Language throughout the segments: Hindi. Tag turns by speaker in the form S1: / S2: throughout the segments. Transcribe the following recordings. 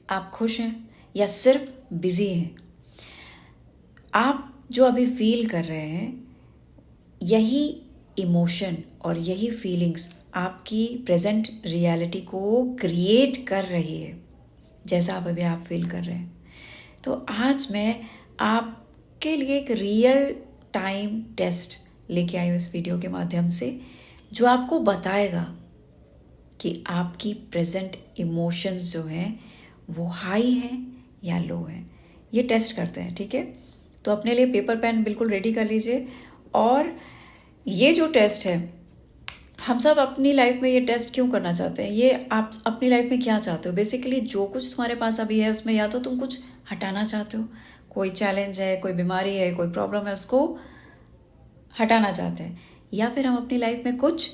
S1: आप खुश हैं या सिर्फ बिजी हैं? आप जो अभी फील कर रहे हैं, यही इमोशन और यही फीलिंग्स आपकी प्रेजेंट रियलिटी को क्रिएट कर रही है, जैसा आप फील कर रहे हैं। तो आज मैं आपके लिए एक रियल टाइम टेस्ट लेके आई हूँ इस वीडियो के माध्यम से, जो आपको बताएगा कि आपकी प्रेजेंट इमोशंस जो हैं वो हाई हैं या लो हैं। ये टेस्ट करते हैं, ठीक है? तो अपने लिए पेपर पेन बिल्कुल रेडी कर लीजिए। और ये जो टेस्ट है, हम सब अपनी लाइफ में ये टेस्ट क्यों करना चाहते हैं? ये आप अपनी लाइफ में क्या चाहते हो? बेसिकली जो कुछ तुम्हारे पास अभी है उसमें या तो तुम कुछ हटाना चाहते हो, कोई चैलेंज है, कोई बीमारी है, कोई प्रॉब्लम है, उसको हटाना चाहते हैं, या फिर हम अपनी लाइफ में कुछ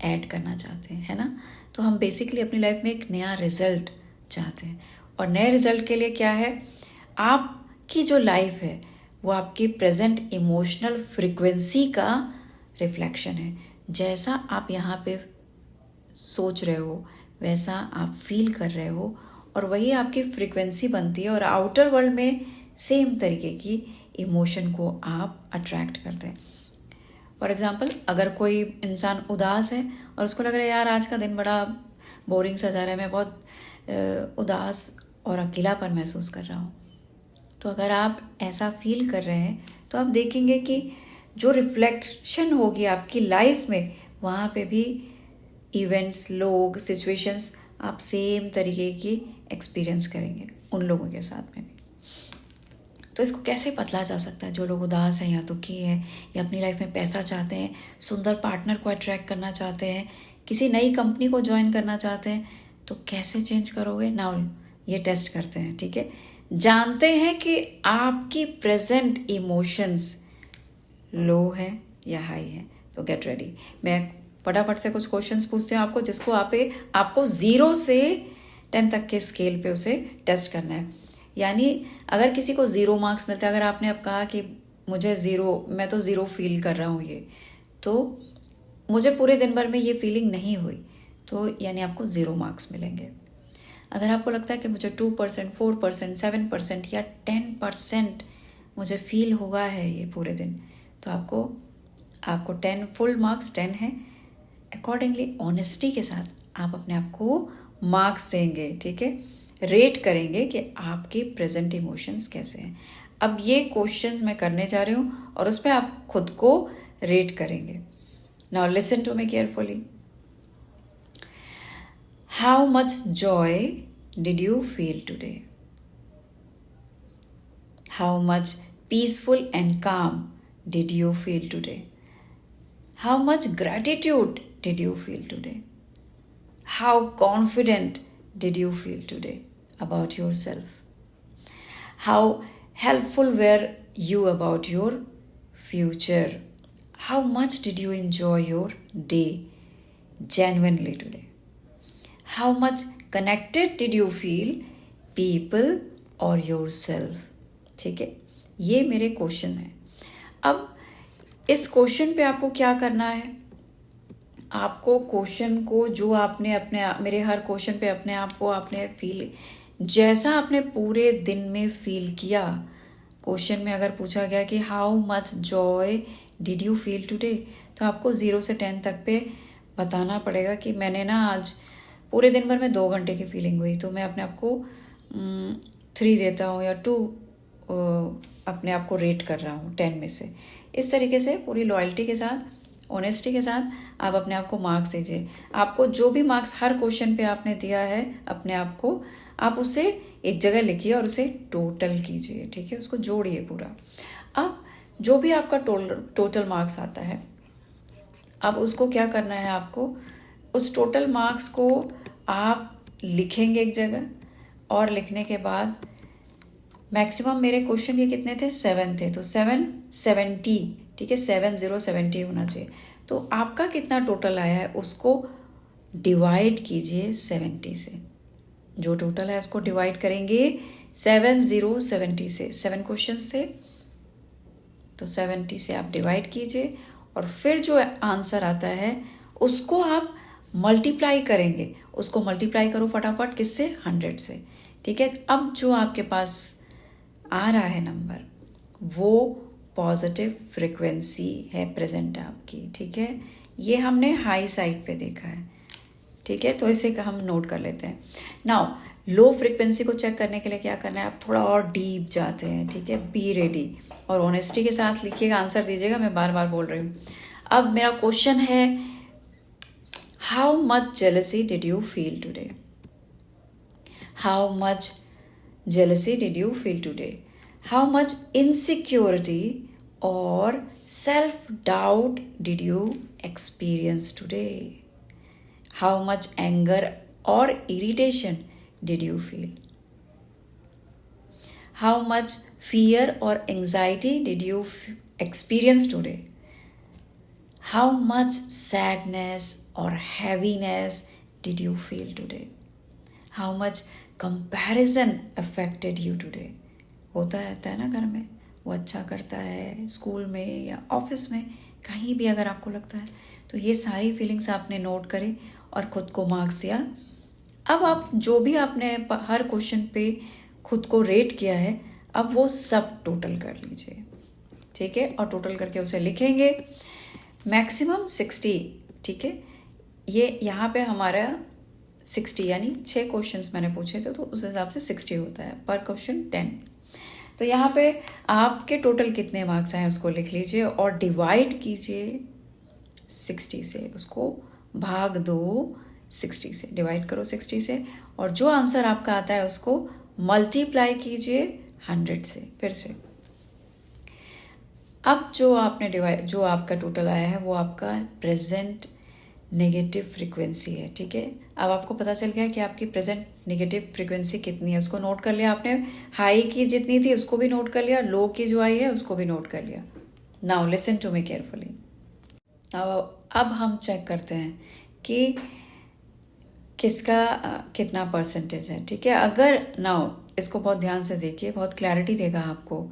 S1: ऐड करना चाहते हैं, है ना? तो हम बेसिकली अपनी लाइफ में एक नया रिजल्ट चाहते हैं। और नए रिजल्ट के लिए क्या है? आपकी जो लाइफ है वो आपकी प्रेजेंट इमोशनल फ्रिक्वेंसी का रिफ्लेक्शन है। जैसा आप यहाँ पे सोच रहे हो वैसा आप फील कर रहे हो, और वही आपकी फ्रिक्वेंसी बनती है, और आउटर वर्ल्ड में सेम तरीके की इमोशन को आप अट्रैक्ट करते हैं। फॉर एग्जाम्पल, अगर कोई इंसान उदास है और उसको लग रहा है यार आज का दिन बड़ा बोरिंग सा जा रहा है, मैं बहुत उदास और अकेलापन महसूस कर रहा हूँ, तो अगर आप ऐसा फील कर रहे हैं तो आप देखेंगे कि जो रिफ्लेक्शन होगी आपकी लाइफ में, वहाँ पे भी इवेंट्स, लोग, सिचुएशंस आप सेम तरीके की एक्सपीरियंस करेंगे उन लोगों के साथ में भी। तो इसको कैसे बदला जा सकता है? जो लोग उदास हैं या दुखी हैं या अपनी लाइफ में पैसा चाहते हैं, सुंदर पार्टनर को अट्रैक्ट करना चाहते हैं, किसी नई कंपनी को ज्वाइन करना चाहते हैं, तो कैसे चेंज करोगे? नाउ ये टेस्ट करते हैं, ठीक है? जानते हैं कि आपकी प्रेजेंट इमोशंस लो है या हाई है? तो गेट रेडी। मैं फटाफट से कुछ क्वेश्चंस पूछती हूँ आपको, जिसको आपको 0 से 10 तक के स्केल पे उसे टेस्ट करना है। यानी अगर किसी को 0 मार्क्स मिलते हैं, अगर आपने अब कहा कि मुझे 0, मैं तो 0 फील कर रहा हूँ, ये तो मुझे पूरे दिन भर में ये फीलिंग नहीं हुई, तो यानी आपको 0 मार्क्स मिलेंगे। अगर आपको लगता है कि मुझे 2%, 4%, 7% या 10% मुझे फील हुआ है ये पूरे दिन, तो आपको 10 फुल मार्क्स 10 है। अकॉर्डिंगली ऑनेस्टी के साथ आप अपने आप को मार्क्स देंगे, ठीक है? रेट करेंगे कि आपके प्रेजेंट इमोशंस कैसे हैं। अब ये क्वेश्चंस मैं करने जा रही हूँ और उस पर आप खुद को रेट करेंगे। Now listen to me carefully. How much joy did you feel today? How much peaceful and calm did you feel today? How much gratitude did you feel today? How confident did you feel today about yourself? How helpful were you about your future? How much did you enjoy your day genuinely today? How much connected did you feel people or yourself? ठीक है, ये मेरे क्वेश्चन हैं। अब इस क्वेश्चन पे आपको क्या करना है? आपको क्वेश्चन को जो आपने मेरे हर क्वेश्चन पे अपने आप को आपने फील, जैसा आपने पूरे दिन में फील किया, क्वेश्चन में अगर पूछा गया कि how much joy did you feel today, तो आपको 0 से 10 तक पे बताना पड़ेगा कि मैंने ना आज पूरे दिन भर में 2 घंटे की फीलिंग हुई, तो मैं अपने आप को 3 देता हूँ या 2 अपने आप को रेट कर रहा हूँ 10 में से। इस तरीके से पूरी लॉयल्टी के साथ, ऑनेस्टी के साथ आप अपने आप को मार्क्स दीजिए। आपको जो भी मार्क्स हर क्वेश्चन पे आपने दिया है अपने आप को, आप उसे एक जगह लिखिए और उसे टोटल कीजिए, ठीक है? उसको जोड़िए पूरा। अब जो भी आपका टोटल मार्क्स आता है, अब उसको क्या करना है? आपको उस टोटल मार्क्स को आप लिखेंगे एक जगह, और लिखने के बाद मैक्सिमम मेरे क्वेश्चन के कितने थे? 7 थे, तो 770, ठीक है? 7070 होना चाहिए। तो आपका कितना टोटल आया है उसको डिवाइड कीजिए 70 से। जो टोटल है उसको डिवाइड करेंगे 7070 से। 7 क्वेश्चंस थे, तो 70 से आप डिवाइड कीजिए, और फिर जो आंसर आता है उसको आप मल्टीप्लाई करेंगे। उसको मल्टीप्लाई करो फटाफट, किससे? 100 से। ठीक है। अब जो आपके पास आ रहा है नंबर वो पॉजिटिव फ्रिक्वेंसी है प्रेजेंट आपकी, ठीक है। ये हमने हाई साइड पे देखा है, ठीक है, तो इसे हम नोट कर लेते हैं। नाउ लो फ्रिक्वेंसी को चेक करने के लिए क्या करना है, आप थोड़ा और डीप जाते हैं, ठीक है। बी रेडी और ऑनेस्टी के साथ लिखिएगा, आंसर दीजिएगा, मैं बार बार बोल रही हूँ। अब मेरा क्वेश्चन है, how much jealousy did you feel today? How much jealousy did you feel today? How much insecurity or self-doubt did you experience today? How much anger or irritation did you feel? How much fear or anxiety did you experience today? How much sadness or heaviness did you feel today? How much comparison affected you today? होता रहता है ना घर में, वो अच्छा करता है, स्कूल में या ऑफिस में, कहीं भी अगर आपको लगता है, तो ये सारी फीलिंग्स आपने नोट करी और ख़ुद को मार्क्स दिया। अब आप जो भी आपने हर क्वेश्चन पे खुद को रेट किया है, अब वो सब टोटल कर लीजिए, ठीक है, और टोटल करके उसे लिखेंगे। मैक्सिमम 60, ठीक है, ये यहाँ पे हमारा 60 यानी 6 क्वेश्चंस मैंने पूछे थे, तो उस हिसाब से 60 होता है, पर क्वेश्चन 10। तो यहाँ पे आपके टोटल कितने मार्क्स आए उसको लिख लीजिए और डिवाइड कीजिए 60 से, उसको भाग दो 60 से, डिवाइड करो 60 से, और जो आंसर आपका आता है उसको मल्टीप्लाई कीजिए 100 से फिर से। अब जो आपका टोटल आया है वो आपका प्रेजेंट नेगेटिव फ्रीक्वेंसी है, ठीक है। अब आपको पता चल गया कि आपकी प्रेजेंट नेगेटिव फ्रीक्वेंसी कितनी है, उसको नोट कर लिया आपने। हाई की जितनी थी उसको भी नोट कर लिया, लो की जो आई है उसको भी नोट कर लिया। Now listen to me carefully. अब हम चेक करते हैं कि किसका कितना परसेंटेज है, ठीक है। अगर नाउ इसको बहुत ध्यान से देखिए, बहुत क्लैरिटी देगा आपको,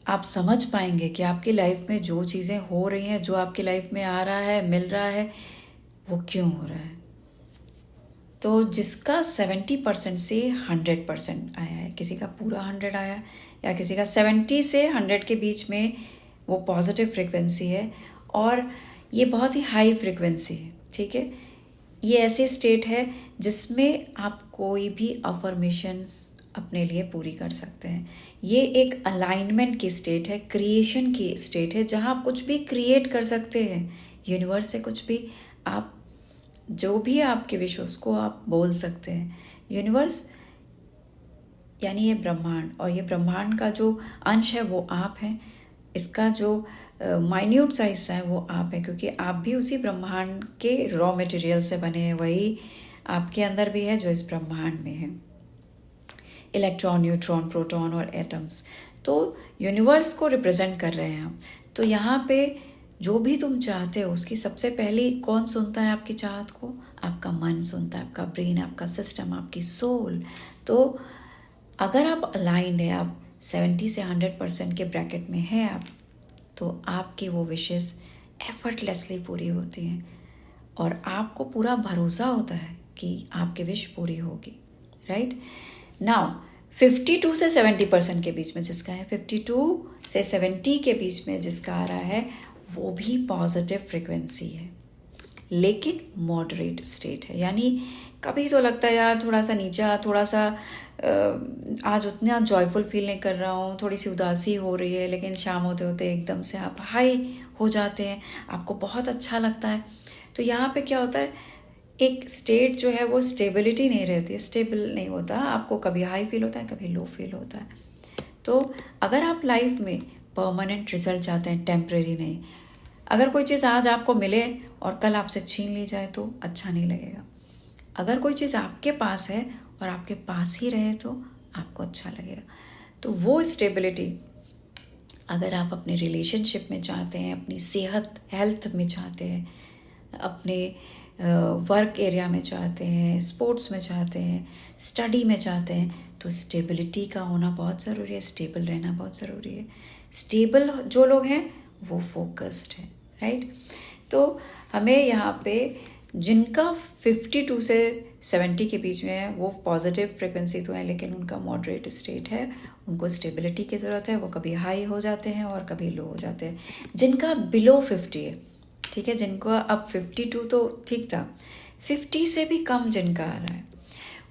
S1: आप समझ पाएंगे कि आपकी लाइफ में जो चीज़ें हो रही हैं, जो आपकी लाइफ में आ रहा है, मिल रहा है, वो क्यों हो रहा है। तो जिसका 70% से 100% आया है, किसी का पूरा 100 आया या किसी का 70 से 100 के बीच में, वो पॉजिटिव फ्रिक्वेंसी है और ये बहुत ही हाई फ्रिक्वेंसी है, ठीक है। ये ऐसे स्टेट है जिसमें आप कोई भी अफर्मेशंस अपने लिए पूरी कर सकते हैं। ये एक अलाइनमेंट की स्टेट है, क्रिएशन की स्टेट है, जहाँ आप कुछ भी क्रिएट कर सकते हैं, यूनिवर्स से कुछ भी आप, जो भी आपके विश उसको आप बोल सकते हैं। यूनिवर्स यानी ये ब्रह्मांड, और ये ब्रह्मांड का जो अंश है वो आप हैं, इसका जो माइन्यूट सा हिस्सा है वो आप हैं, क्योंकि आप भी उसी ब्रह्मांड के रॉ मटेरियल से बने हैं, वही आपके अंदर भी है जो इस ब्रह्मांड में है, इलेक्ट्रॉन, न्यूट्रॉन, प्रोटॉन और एटम्स। तो यूनिवर्स को रिप्रेजेंट कर रहे हैं हम। तो यहाँ पे जो भी तुम चाहते हो उसकी सबसे पहली कौन सुनता है आपकी चाहत को? आपका मन सुनता है, आपका ब्रेन, आपका सिस्टम, आपकी सोल। तो अगर आप अलाइंड है, आप 70 से 100% के ब्रैकेट में है आप, तो आपकी वो विशेस एफर्टलेसली पूरी होती हैं और आपको पूरा भरोसा होता है कि आपकी विश पूरी होगी, राइट। नाउ 52 से 70% के बीच में जिसका है, 52 से 70 के बीच में जिसका आ रहा है, वो भी पॉजिटिव फ्रिक्वेंसी है, लेकिन मॉडरेट स्टेट है। यानी कभी तो लगता है यार थोड़ा सा नीचा, थोड़ा सा आज उतना जॉयफुल फील नहीं कर रहा हूँ, थोड़ी सी उदासी हो रही है, लेकिन शाम होते होते एकदम से आप हाई हो जाते हैं, आपको बहुत अच्छा लगता है। तो यहाँ पे क्या होता है, एक स्टेट जो है वो स्टेबिलिटी नहीं रहती है, स्टेबल नहीं होता, आपको कभी हाई फील होता है, कभी लो फील होता है। तो अगर आप लाइफ में परमानेंट रिजल्ट चाहते हैं, टेम्परेरी नहीं, अगर कोई चीज़ आज आपको मिले और कल आपसे छीन ली जाए तो अच्छा नहीं लगेगा। अगर कोई चीज़ आपके पास है और आपके पास ही रहे तो आपको अच्छा लगेगा। तो वो स्टेबिलिटी अगर आप अपने रिलेशनशिप में चाहते हैं, अपनी सेहत हेल्थ में चाहते हैं, अपने वर्क एरिया में चाहते हैं, स्पोर्ट्स में चाहते हैं, स्टडी में चाहते हैं, तो स्टेबिलिटी का होना बहुत ज़रूरी है, स्टेबल रहना बहुत ज़रूरी है। स्टेबल जो लोग हैं वो फोकस्ड है, राइट। तो हमें यहाँ पे जिनका 52 से 70 के बीच में है वो पॉजिटिव फ्रिक्वेंसी तो है, लेकिन उनका मॉडरेट स्टेट है, उनको स्टेबिलिटी की ज़रूरत है। वो कभी हाई हो जाते हैं और कभी लो हो जाते हैं। जिनका बिलो 50 है, ठीक है, जिनका अब 52 तो ठीक था, 50 से भी कम जिनका आ रहा है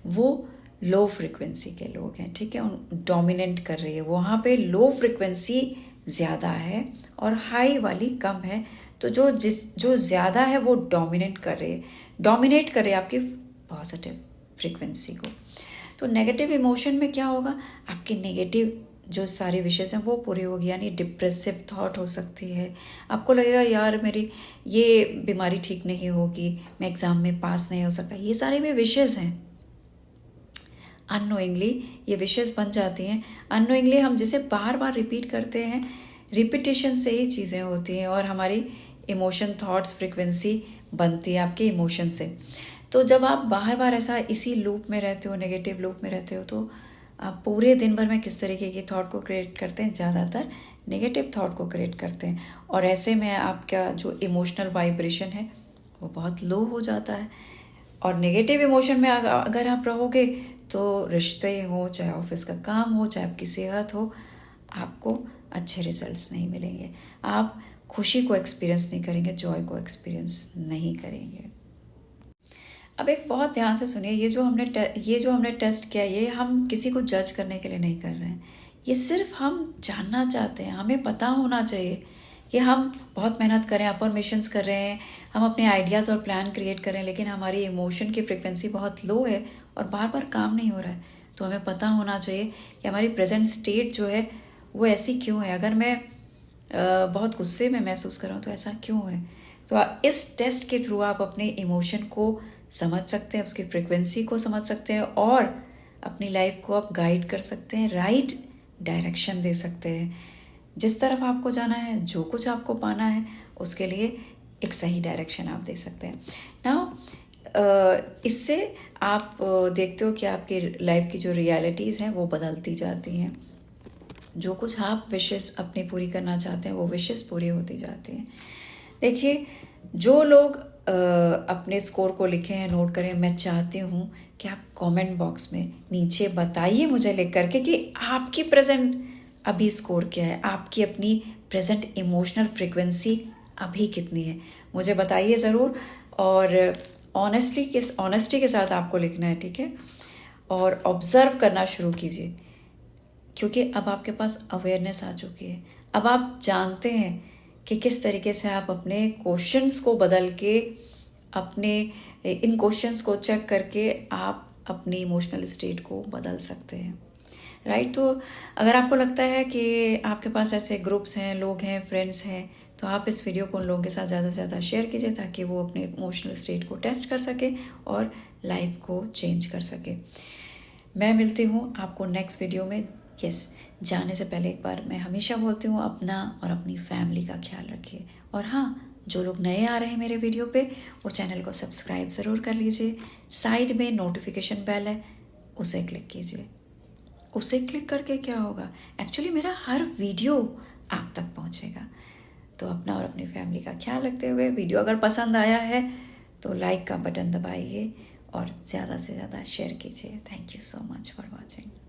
S1: वो लो फ्रिक्वेंसी के लोग हैं, ठीक है, उन डोमिनेंट कर रही है, वहाँ पे लो फ्रिक्वेंसी ज़्यादा है और हाई वाली कम है। तो जो ज़्यादा है वो डोमिनेट कर रही है आपकी पॉजिटिव फ्रिक्वेंसी को। तो नेगेटिव इमोशन में क्या होगा, आपके नेगेटिव जो सारी विशेष हैं वो पूरी होगी, यानी डिप्रेसिव थॉट हो सकती है। आपको लगेगा यार मेरी ये बीमारी ठीक नहीं होगी, मैं एग्ज़ाम में पास नहीं हो सकता, ये सारे भी विशेष हैं। अननोइंगली ये विशेष बन जाती हैं। अननोइंगली हम जिसे बार बार रिपीट करते हैं, रिपीटिशन से ही चीज़ें होती हैं और हमारी इमोशन थॉट्स फ्रिक्वेंसी बनती है आपके इमोशन से। तो जब आप बार बार ऐसा इसी लूप में रहते हो, नेगेटिव लूप में रहते हो, तो आप पूरे दिन भर में किस तरीके की थॉट को क्रिएट करते हैं, ज़्यादातर नेगेटिव थॉट को क्रिएट करते हैं। और ऐसे में आपका जो इमोशनल वाइब्रेशन है वो बहुत लो हो जाता है। और नेगेटिव इमोशन में अगर आप रहोगे तो रिश्ते हो, चाहे ऑफिस का काम हो, चाहे आपकी सेहत हो, आपको अच्छे रिजल्ट्स नहीं मिलेंगे, आप खुशी को एक्सपीरियंस नहीं करेंगे, जॉय को एक्सपीरियंस नहीं करेंगे। अब एक बहुत ध्यान से सुनिए, ये जो हमने टेस्ट किया, ये हम किसी को जज करने के लिए नहीं कर रहे हैं, ये सिर्फ हम जानना चाहते हैं। हमें पता होना चाहिए कि हम बहुत मेहनत कर रहे हैं, अफर्मेशंस कर रहे हैं, हम अपने आइडियाज़ और प्लान क्रिएट कर रहे हैं, लेकिन हमारी इमोशन की फ्रिक्वेंसी बहुत लो है और बार बार काम नहीं हो रहा है। तो हमें पता होना चाहिए कि हमारी प्रेजेंट स्टेट जो है वो ऐसी क्यों है। अगर मैं बहुत गुस्से में महसूस कर रहा हूँ तो ऐसा क्यों है। तो इस टेस्ट के थ्रू आप अपने इमोशन को समझ सकते हैं, उसकी फ्रिक्वेंसी को समझ सकते हैं और अपनी लाइफ को आप गाइड कर सकते हैं, राइट डायरेक्शन दे सकते हैं। जिस तरफ आपको जाना है, जो कुछ आपको पाना है, उसके लिए एक सही डायरेक्शन आप दे सकते हैं ना। इससे आप देखते हो कि आपकी लाइफ की जो रियलिटीज़ हैं वो बदलती जाती हैं। जो कुछ आप विशेस अपनी पूरी करना चाहते हैं वो विशेस पूरी होती जाती हैं। देखिए, जो लोग अपने स्कोर को लिखे हैं, नोट करें। मैं चाहती हूँ कि आप कमेंट बॉक्स में नीचे बताइए मुझे लिख करके कि आपकी प्रेजेंट अभी स्कोर क्या है, आपकी अपनी प्रेजेंट इमोशनल फ्रिक्वेंसी अभी कितनी है, मुझे बताइए ज़रूर। और ऑनेस्टी के साथ आपको लिखना है, ठीक है। और ऑब्ज़र्व करना शुरू कीजिए, क्योंकि अब आपके पास अवेयरनेस आ चुकी है। अब आप जानते हैं कि किस तरीके से आप अपने क्वेश्चंस को बदल के, अपने इन क्वेश्चंस को चेक करके आप अपनी इमोशनल स्टेट को बदल सकते हैं, राइट। तो अगर आपको लगता है कि आपके पास ऐसे ग्रुप्स हैं, लोग हैं, फ्रेंड्स हैं, तो आप इस वीडियो को उन लोगों के साथ ज़्यादा से ज़्यादा शेयर कीजिए ताकि वो अपने इमोशनल स्टेट को टेस्ट कर सके और लाइफ को चेंज कर सके। मैं मिलती हूँ आपको नेक्स्ट वीडियो में। जाने से पहले एक बार मैं हमेशा बोलती हूँ, अपना और अपनी फैमिली का ख्याल रखिए। और हाँ, जो लोग नए आ रहे हैं मेरे वीडियो पे, वो चैनल को सब्सक्राइब ज़रूर कर लीजिए। साइड में नोटिफिकेशन बेल है, उसे क्लिक कीजिए। उसे क्लिक करके क्या होगा, एक्चुअली मेरा हर वीडियो आप तक पहुँचेगा। तो अपना और अपनी फैमिली का ख्याल रखते हुए, वीडियो अगर पसंद आया है तो लाइक का बटन दबाइए और ज़्यादा से ज़्यादा शेयर कीजिए। Thank you so much for watching.